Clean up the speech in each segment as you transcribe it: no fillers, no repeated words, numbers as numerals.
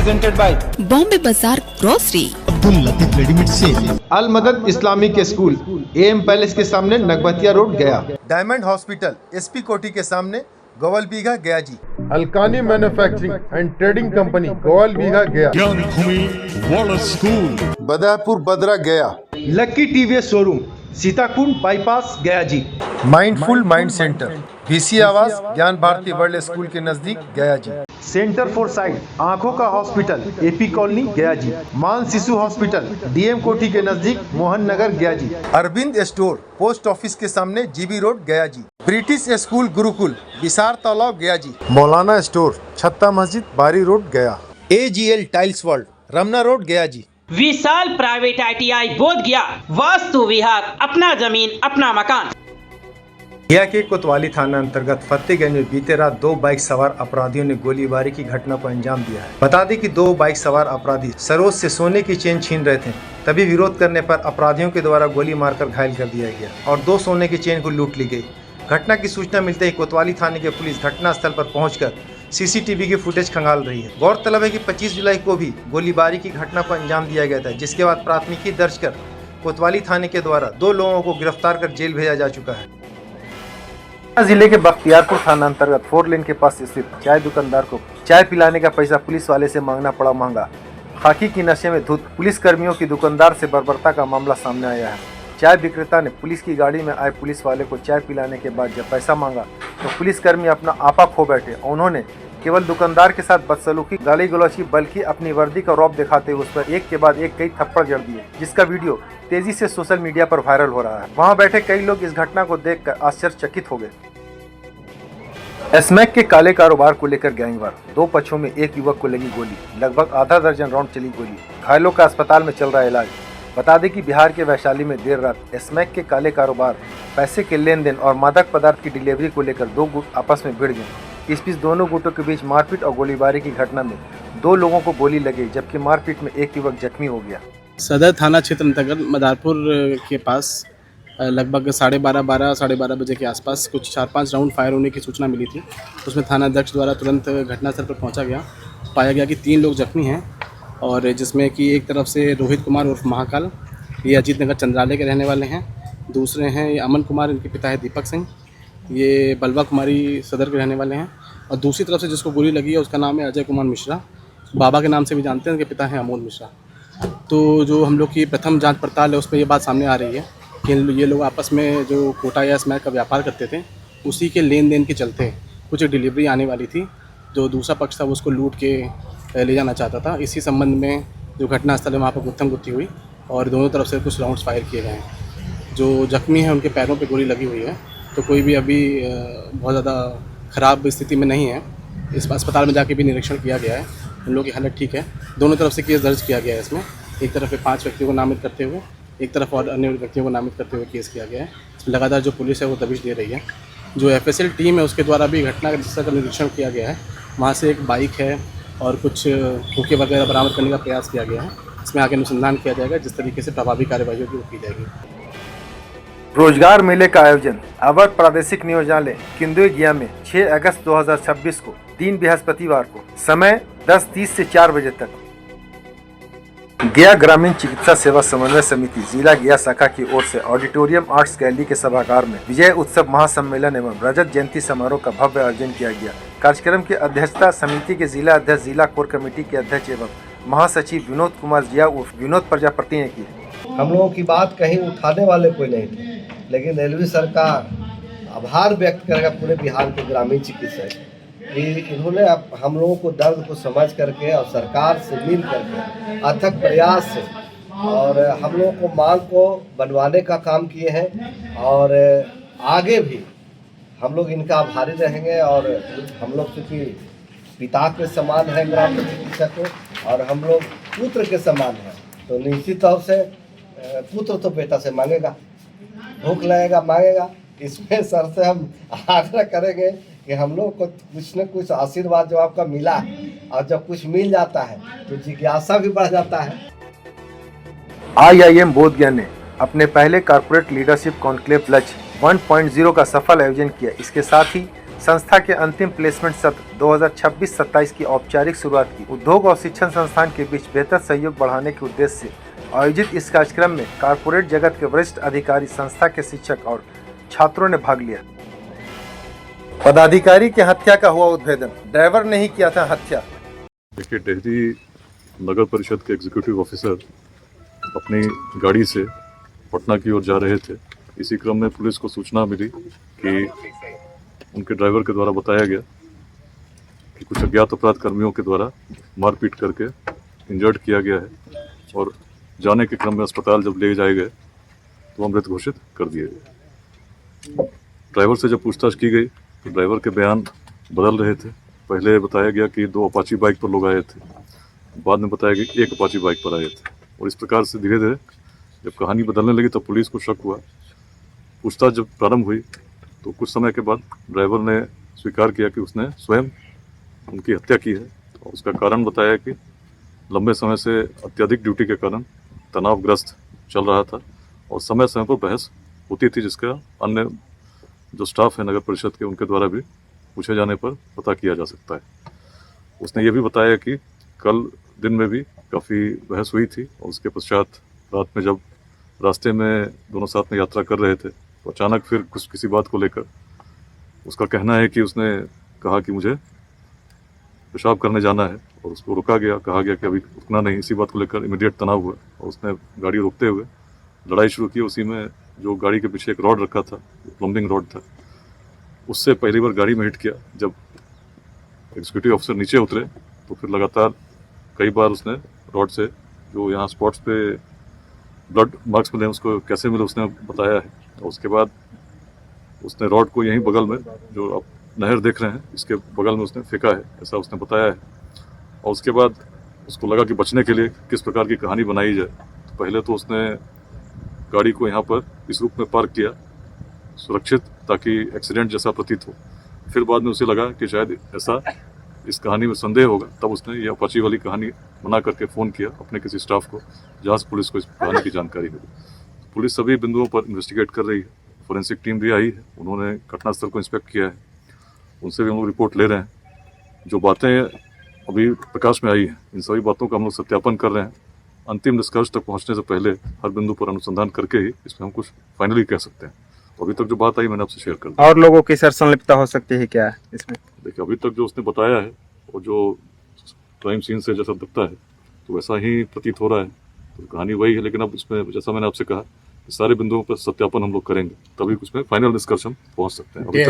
presented by Bombay Bazar grocery, Abdul Latif readymade sale, Al Madad Islamic school, M palace के सामने Nagbatiya road Gaya. Diamond hospital, SP Kothi के सामने Goval Bigha Gaya ji. Alkani manufacturing and trading company Goval Bigha Gaya. Gyan Bhumi वाला school, Badapur Badra Gaya. Lucky TVS showroom, Sitakund bypass Gaya ji. Mindful mind centre, VC आवास, ज्ञान Bharti world school के नजदीक गया जी। सेंटर फॉर साइट, आंखों का हॉस्पिटल, AP कॉलोनी गया जी। मान शिशु हॉस्पिटल, DM कोठी के नजदीक मोहन नगर गया जी। अरविंद स्टोर, पोस्ट ऑफिस के सामने GB रोड गया जी। ब्रिटिश स्कूल गुरुकुल, विसार तालाब गया जी। मौलाना स्टोर, छत्ता मस्जिद, बारी रोड गया। AGL Tiles World, Ramna Road गया जी। विशाल प्राइवेट ITI बोध गया, वास्तु विहार, अपना जमीन अपना मकान। गया के कोतवाली थाना अंतर्गत फतेहगंज में बीते रात 2 बाइक सवार अपराधियों ने गोलीबारी की घटना को अंजाम दिया है। बता दें कि 2 बाइक सवार अपराधी सरोज से सोने की चेन छीन रहे थे, तभी विरोध करने पर अपराधियों के द्वारा गोली मारकर घायल कर दिया गया और 2 सोने की चेन को लूट ली गई। घटना की सूचना मिलते ही कोतवाली थाने की पुलिस घटनास्थल पर पहुंचकर CCTV की फुटेज खंगाल रही है। गौरतलब है कि 25 जुलाई को भी गोलीबारी की घटना को अंजाम दिया गया था, जिसके बाद प्राथमिकी दर्ज कर कोतवाली थाने के द्वारा 2 लोगों को गिरफ्तार कर जेल भेजा जा चुका है। जिले के बख्तियारपुर थाना अंतर्गत 4 लेन के पास स्थित चाय दुकानदार को चाय पिलाने का पैसा पुलिस वाले से मांगना पड़ा महंगा। खाकी की नशे में धुत पुलिस कर्मियों की दुकानदार से बर्बरता का मामला सामने आया है। चाय विक्रेता ने पुलिस की गाड़ी में आए पुलिस वाले को चाय पिलाने के बाद जब पैसा मांगा तो पुलिस कर्मी अपना आपा खो बैठे। उन्होंने केवल दुकानदार के साथ बदसलूकी, गाली गलौज की बल्कि अपनी वर्दी का रौब दिखाते हुए उस पर एक के बाद एक कई थप्पड़ जड़ दिए, जिसका वीडियो तेजी से सोशल मीडिया पर वायरल हो रहा है। वहां बैठे कई लोग इस घटना को देखकर आश्चर्यचकित हो गए। स्मैक के काले कारोबार को लेकर गैंगवार, 2 पक्षों में एक युवक को लगी गोली, लगभग आधा दर्जन राउंड चली गोली, घायलों का अस्पताल में चल रहा इलाज। बता दें कि बिहार के वैशाली में देर रात स्मैक के काले कारोबार, पैसे के लेन देन और मादक पदार्थ की डिलीवरी को लेकर 2 गुट आपस में भिड़ गए। इस बीच दोनों गुटों के बीच मारपीट और गोलीबारी की घटना में 2 लोगों को गोली लगी, जबकि मारपीट में एक युवक जख्मी हो गया। सदर थाना क्षेत्र अंतर्गत मदारपुर के पास लगभग 12:30 बजे के आसपास कुछ 4-5 राउंड फायर होने की सूचना मिली थी। उसमें थानाध्यक्ष द्वारा तुरंत घटनास्थल पर पहुंचा गया। पाया गया कि 3 लोग जख्मी हैं और जिसमें कि एक तरफ से रोहित कुमार उर्फ महाकाल, ये अजीत नगर चंद्रालय के रहने वाले हैं। दूसरे हैं ये अमन कुमार, इनके पिता है दीपक सिंह, ये बलवा कुमारी सदर के रहने वाले हैं। और दूसरी तरफ से जिसको गोली लगी है उसका नाम है अजय कुमार मिश्रा, बाबा के नाम से भी जानते हैं, उनके पिता हैं अमोल मिश्रा। तो जो हम लोग की प्रथम जाँच पड़ताल है उसमें ये बात सामने आ रही है कि ये लोग आपस में जो कोटा या स्मैक का व्यापार करते थे, उसी के लेन देन के चलते कुछ डिलीवरी आने वाली थी, जो दूसरा पक्ष था वो उसको लूट के ले जाना चाहता था। इसी संबंध में जो घटनास्थल है वहाँ पर गुत्थम गुत्थी हुई और दोनों तरफ से कुछ राउंड्स फायर किए गए हैं। जो जख्मी हैं उनके पैरों पे गोली लगी हुई है, तो कोई भी अभी बहुत ज़्यादा ख़राब स्थिति में नहीं है। इस अस्पताल में जाके भी निरीक्षण किया गया है, उन लोगों की हालत ठीक है। दोनों तरफ से केस दर्ज किया गया है। इसमें एक तरफ पे 5 व्यक्तियों को नामित करते हुए, एक तरफ और अन्य व्यक्तियों को नामित करते हुए केस किया गया है। लगातार जो पुलिस है वो दबिश दे रही है। जो FSL टीम है उसके द्वारा भी घटना का निरीक्षण किया गया है। वहाँ से एक बाइक है और कुछ हुक्के वगैरह बरामद करने का प्रयास किया गया है। इसमें आगे अनुसंधान किया जाएगा, जिस तरीके से प्रभावी कार्यवाही होगी वो की जाएगी। रोजगार मेले का आयोजन अवर प्रादेशिक नियोजनालय किंदुई गया में 6 अगस्त 2026 को, दिन बृहस्पतिवार को, समय 10:30 से 4 बजे तक। गया ग्रामीण चिकित्सा सेवा समन्वय समिति जिला गया शाखा की ओर से ऑडिटोरियम आर्ट्स गैलरी के सभागार में विजय उत्सव महासम्मेलन एवं रजत जयंती समारोह का भव्य आयोजन किया गया। कार्यक्रम की अध्यक्षता समिति के जिला अध्यक्ष, जिला कोर कमेटी के अध्यक्ष एवं महासचिव विनोद कुमार जिया उर्फ विनोद प्रजापति ने की। हम लोगों की बात कहीं उठाने वाले कोई नहीं थे, लेकिन रेलवे सरकार आभार व्यक्त करेगा पूरे बिहार के ग्रामीण चिकित्सक कि इन्होंने हम लोगों को दर्द को समझ करके और सरकार से मिल करके अथक प्रयास से और हम लोगों को मांग को बनवाने का काम किए हैं। और आगे भी हम लोग इनका आभारी रहेंगे। और हम लोग चूँकि पिता के समान है ग्रामीण चिकित्सक को और हम लोग पुत्र के समान हैं, तो निश्चित तौर से पुत्र तो बेटा से मांगेगा, भूख लगेगा मांगेगा। इसमें सर से हम आग्रह करेंगे कि हम लोग को कुछ न कुछ आशीर्वाद जो आपका मिला है, और जब कुछ मिल जाता है तो जिज्ञासा भी बढ़ जाता है। IIM बोधगया ने अपने पहले कॉर्पोरेट लीडरशिप कॉन्क्लेव लक्ष्य 1.0 का सफल आयोजन किया। इसके साथ ही संस्था के अंतिम प्लेसमेंट सत्र 2026-27 की औपचारिक शुरुआत की। उद्योग और शिक्षण संस्थान के बीच बेहतर सहयोग बढ़ाने के उद्देश्य से आयोजित इस कार्यक्रम में कारपोरेट जगत के वरिष्ठ अधिकारी, संस्था के शिक्षक और छात्रों ने भाग लिया। पदाधिकारी की हत्या का हुआ उद्भेदन, ड्राइवर ने ही किया था हत्या। देखिए, डेहरी नगर परिषद के एग्जीक्यूटिव ऑफिसर अपनी गाड़ी से पटना की ओर जा रहे थे। इसी क्रम में पुलिस को सूचना मिली कि उनके ड्राइवर के द्वारा बताया गया कि कुछ अज्ञात अपराध कर्मियों के द्वारा मारपीट करके इंजर्ड किया गया है और जाने के क्रम में अस्पताल जब ले जाए गए तो वो मृत घोषित कर दिए गए। ड्राइवर से जब पूछताछ की गई तो ड्राइवर के बयान बदल रहे थे। पहले बताया गया कि 2 अपाची बाइक पर लोग आए थे, बाद में बताया गया कि 1 अपाची बाइक पर आए थे। और इस प्रकार से धीरे धीरे जब कहानी बदलने लगी तो पुलिस को शक हुआ। पूछताछ जब प्रारंभ हुई तो कुछ समय के बाद ड्राइवर ने स्वीकार किया कि उसने स्वयं उनकी हत्या की है। और उसका कारण बताया कि लंबे समय से अत्यधिक ड्यूटी के कारण तनावग्रस्त चल रहा था और समय समय पर बहस होती थी, जिसका अन्य जो स्टाफ है नगर परिषद के उनके द्वारा भी पूछे जाने पर पता किया जा सकता है। उसने ये भी बताया कि कल दिन में भी काफ़ी बहस हुई थी और उसके पश्चात रात में जब रास्ते में दोनों साथ में यात्रा कर रहे थे तो अचानक फिर किसी बात को लेकर उसका कहना है कि उसने कहा कि मुझे पेशाब करने जाना है और उसको रोका गया। कहा गया कि अभी रुकना नहीं। इसी बात को लेकर इमीडिएट तनाव हुआ और उसने गाड़ी रोकते हुए लड़ाई शुरू की। उसी में जो गाड़ी के पीछे एक रॉड रखा था, प्लम्बिंग रॉड था, उससे पहली बार गाड़ी में हिट किया। जब एग्जीक्यूटिव ऑफिसर नीचे उतरे तो फिर लगातार कई बार उसने रॉड से, जो यहाँ स्पॉट्स पे ब्लड मार्क्स मिले उसको कैसे मिले उसने बताया है। और उसके बाद उसने रॉड को यहीं बगल में, जो आप नहर देख रहे हैं, इसके बगल में उसने फेंका है, ऐसा उसने बताया है। और उसके बाद उसको लगा कि बचने के लिए किस प्रकार की कहानी बनाई जाए। तो पहले तो उसने गाड़ी को यहाँ पर इस रूप में पार्क किया सुरक्षित, ताकि एक्सीडेंट जैसा प्रतीत हो। फिर बाद में उसे लगा कि शायद ऐसा इस कहानी में संदेह होगा, तब उसने ये अपाची वाली कहानी बना करके फ़ोन किया अपने किसी स्टाफ को, जहाँ से पुलिस को इस कहानी की जानकारी मिली। तो पुलिस सभी बिंदुओं पर इन्वेस्टिगेट कर रही है। फोरेंसिक टीम भी आई है, उन्होंने घटनास्थल को इंस्पेक्ट किया है, उनसे भी हम लोग रिपोर्ट ले रहे हैं। जो बातें अभी प्रकाश में आई हैं, इन सभी बातों का हम लोग सत्यापन कर रहे हैं। अंतिम निष्कर्ष तक पहुँचने से पहले हर बिंदु पर अनुसंधान करके ही इसमें हम कुछ फाइनली कह सकते हैं। तो अभी तक जो बात आई मैंने आपसे शेयर कर दी। और लोगों की सर संलिप्तता हो सकती है क्या इसमें? देखिए, अभी तक जो उसने बताया है और जो क्राइम सीन से जैसा दिखता है तो वैसा ही प्रतीत हो रहा है। तो कहानी वही है, लेकिन अब इसमें जैसा मैंने आपसे कहा, सारे बिंदुओं पर सत्यापन हम लोग करेंगे, तभी उसमें फाइनल निष्कर्ष हम पहुंच सकते हैं। अभी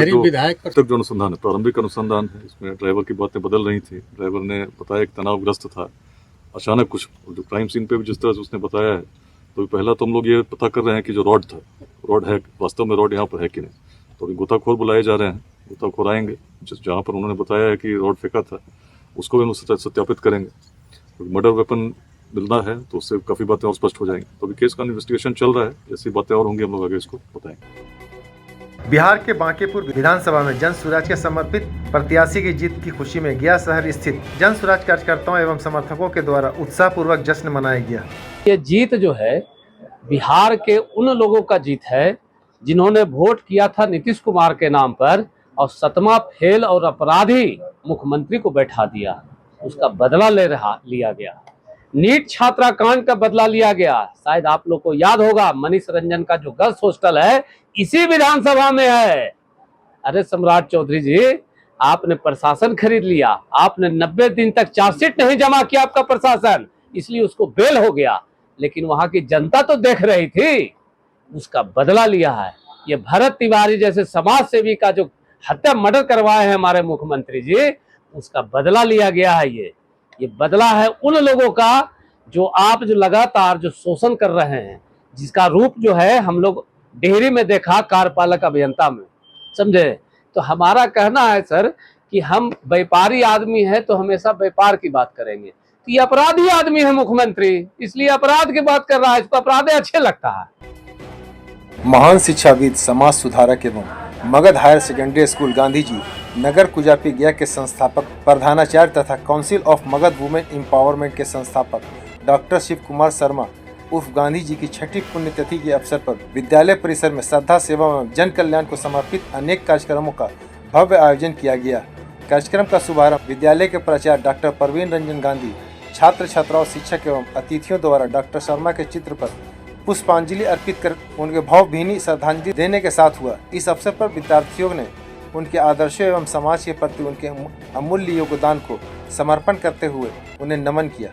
तक जो अनुसंधान है, प्रारंभिक अनुसंधान है, इसमें ड्राइवर की बातें बदल रही थी। ड्राइवर ने बताया कि तनावग्रस्त था, अचानक कुछ, जो क्राइम सीन पे भी जिस तरह से उसने बताया है, तो पहला तो हम लोग ये पता कर रहे हैं कि जो रॉड था, रॉड है वास्तव में, रॉड यहाँ पर है कि नहीं। तो अभी गोताखोर बुलाए जा रहे हैं, गोताखोर आएंगे, जहाँ पर उन्होंने बताया है कि रॉड फेंका था उसको भी हम सत्यापित करेंगे। तो मर्डर वेपन मिलना है तो उससे काफ़ी बातें और स्पष्ट हो जाएंगी। तो अभी केस का इन्वेस्टिगेशन चल रहा है, जैसी बातें और होंगी हम लोग आगे इसको बताएंगे। बिहार के बांकीपुर विधानसभा में जन स्वराज के समर्पित प्रत्याशी की जीत की खुशी में गया शहर स्थित जन स्वराज कार्यकर्ताओं एवं समर्थकों के द्वारा उत्साहपूर्वक जश्न मनाया गया। ये जीत जो है बिहार के उन लोगों का जीत है जिन्होंने वोट किया था नीतीश कुमार के नाम पर और 7वां फेल और अपराधी मुख्यमंत्री को बैठा दिया। उसका बदला लिया गया। नीट छात्रा कांड का बदला लिया गया। शायद आप लोग को याद होगा, मनीष रंजन का जो गर्ल्स हॉस्टल है इसी विधानसभा में है। अरे सम्राट चौधरी जी, आपने प्रशासन खरीद लिया, आपने 90 दिन तक चार्जशीट नहीं जमा किया आपका प्रशासन, इसलिए उसको बेल हो गया। लेकिन वहां की जनता तो देख रही थी, उसका बदला लिया है। ये भरत तिवारी जैसे समाज सेवी का जो हत्या मर्डर करवाए हैं हमारे मुख्यमंत्री जी, उसका बदला लिया गया है। ये बदला है उन लोगों का जो आप जो लगातार जो शोषण कर रहे हैं, जिसका रूप जो है हम लोग डेहरी में देखा, कार्यपालक अभियंता में, समझे। तो हमारा कहना है सर कि हम व्यापारी आदमी है तो हमेशा व्यापार की बात करेंगे। तो ये अपराधी आदमी है मुख्यमंत्री, इसलिए अपराध की बात कर रहा है, इसको अपराध अच्छे लगता है। महान शिक्षाविद, समाज सुधारक एवं Magadh higher secondary school Gandhi ji Nagar Kujapi Gaya के संस्थापक, प्रधानाचार्य तथा council of Magadh women empowerment के संस्थापक डॉक्टर शिव कुमार शर्मा उर्फ गांधी जी की 6ठी पुण्यतिथि के अवसर पर विद्यालय परिसर में श्रद्धा, सेवा एवं जन कल्याण को समर्पित अनेक कार्यक्रमों का भव्य आयोजन किया गया। कार्यक्रम का शुभारंभ विद्यालय के प्राचार्य डॉक्टर प्रवीण रंजन गांधी, छात्र छात्राओं, शिक्षक एवं अतिथियों द्वारा डॉक्टर शर्मा के चित्र पर पुष्पांजलि अर्पित कर उनके भावभीनी श्रद्धांजलि देने के साथ हुआ। इस अवसर पर विद्यार्थियों ने उनके आदर्शों एवं समाज के प्रति उनके अमूल्य योगदान को समर्पण करते हुए उन्हें नमन किया।